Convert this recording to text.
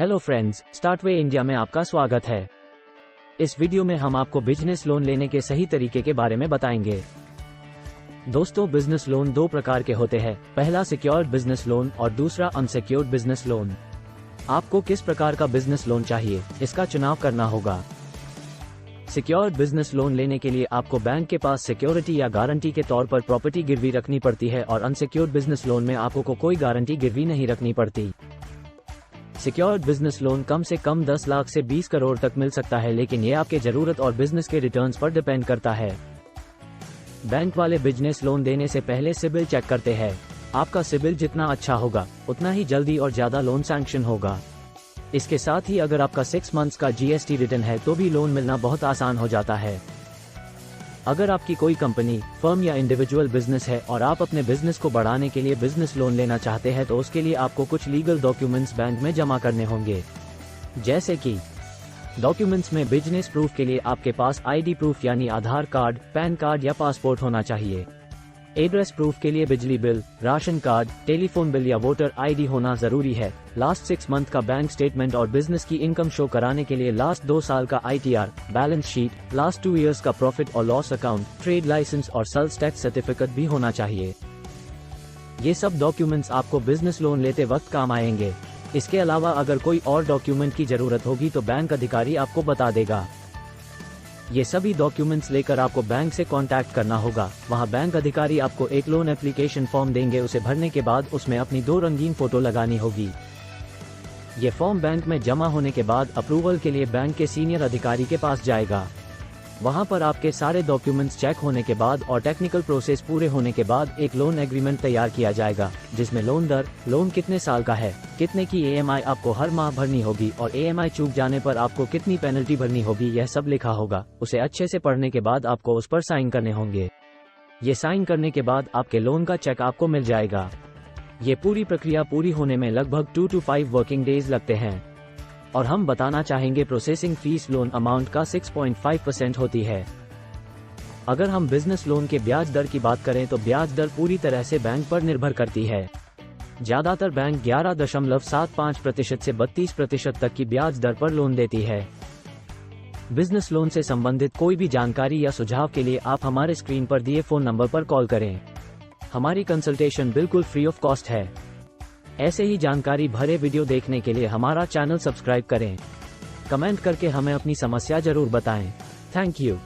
Hello friends, स्टार्टवे India में आपका स्वागत है। इस वीडियो में हम आपको बिजनेस लोन लेने के सही तरीके के बारे में बताएंगे। दोस्तों, बिजनेस लोन दो प्रकार के होते हैं, पहला सिक्योर्ड बिजनेस लोन और दूसरा अनसिक्योर्ड बिजनेस लोन। आपको किस प्रकार का बिजनेस लोन चाहिए, इसका चुनाव करना होगा। सिक्योर्ड बिजनेस लोन लेने के लिए आपको बैंक के पास सिक्योरिटी या गारंटी के तौर पर प्रॉपर्टी गिरवी रखनी पड़ती है और अनसिक्योर्ड बिजनेस लोन में आपको कोई गारंटी गिरवी नहीं रखनी पड़ती। सिक्योर्ड बिजनेस लोन कम से कम 10 लाख से 20 करोड़ तक मिल सकता है, लेकिन ये आपके जरूरत और बिजनेस के रिटर्न्स पर डिपेंड करता है। बैंक वाले बिजनेस लोन देने से पहले सिबिल चेक करते हैं। आपका सिबिल जितना अच्छा होगा उतना ही जल्दी और ज्यादा लोन सैंक्शन होगा। इसके साथ ही अगर आपका 6 मंथ्स का GST रिटर्न है तो भी लोन मिलना बहुत आसान हो जाता है। अगर आपकी कोई कंपनी, फर्म या इंडिविजुअल बिजनेस है और आप अपने बिजनेस को बढ़ाने के लिए बिजनेस लोन लेना चाहते हैं तो उसके लिए आपको कुछ लीगल डॉक्यूमेंट्स बैंक में जमा करने होंगे। जैसे कि डॉक्यूमेंट्स में बिजनेस प्रूफ के लिए आपके पास ID प्रूफ यानी आधार कार्ड, पैन कार्ड या पासपोर्ट होना चाहिए। एड्रेस प्रूफ के लिए बिजली bill, ration card, telephone bill या वोटर ID होना जरूरी है। लास्ट 6 मंथ का बैंक स्टेटमेंट और बिजनेस की इनकम शो कराने के लिए लास्ट 2 साल का ITR, balance sheet, last 2 years का प्रॉफिट और लॉस अकाउंट, ट्रेड लाइसेंस और सेल्स टैक्स सर्टिफिकेट भी होना चाहिए। ये सब डॉक्यूमेंट्स आपको बिजनेस लोन लेते वक्त काम आएंगे। इसके अलावा अगर कोई और डॉक्यूमेंट की जरूरत होगी तो बैंक अधिकारी आपको बता देगा। ये सभी डॉक्यूमेंट्स लेकर आपको बैंक से कांटेक्ट करना होगा। वहां बैंक अधिकारी आपको एक लोन एप्लीकेशन फॉर्म देंगे। उसे भरने के बाद उसमें अपनी 2 रंगीन फोटो लगानी होगी। ये फॉर्म बैंक में जमा होने के बाद अप्रूवल के लिए बैंक के सीनियर अधिकारी के पास जाएगा। वहां पर आपके सारे डॉक्यूमेंट्स चेक होने के बाद और टेक्निकल प्रोसेस पूरे होने के बाद एक लोन एग्रीमेंट तैयार किया जाएगा, जिसमें लोन दर, लोन कितने साल का है, कितने की EMI आपको हर माह भरनी होगी और EMI चूक जाने पर आपको कितनी पेनल्टी भरनी होगी, यह सब लिखा होगा। उसे अच्छे से पढ़ने के बाद आपको उस पर साइन करने होंगे। ये साइन करने के बाद आपके लोन का चेक आपको मिल जाएगा। ये पूरी प्रक्रिया पूरी होने में लगभग 2 to 5 वर्किंग डेज लगते हैं। और हम बताना चाहेंगे प्रोसेसिंग फीस लोन अमाउंट का 6.5% होती है। अगर हम बिजनेस लोन के ब्याज दर की बात करें तो ब्याज दर पूरी तरह से बैंक पर निर्भर करती है। ज्यादातर बैंक 11.75% से 32% तक की ब्याज दर पर लोन देती है। बिजनेस लोन से संबंधित कोई भी जानकारी या सुझाव के लिए आप हमारे स्क्रीन पर दिए फोन नंबर पर कॉल करें। हमारी कंसल्टेशन बिल्कुल फ्री ऑफ कॉस्ट है। ऐसे ही जानकारी भरे वीडियो देखने के लिए हमारा चैनल सब्सक्राइब करें। कमेंट करके हमें अपनी समस्या जरूर बताएं। Thank you.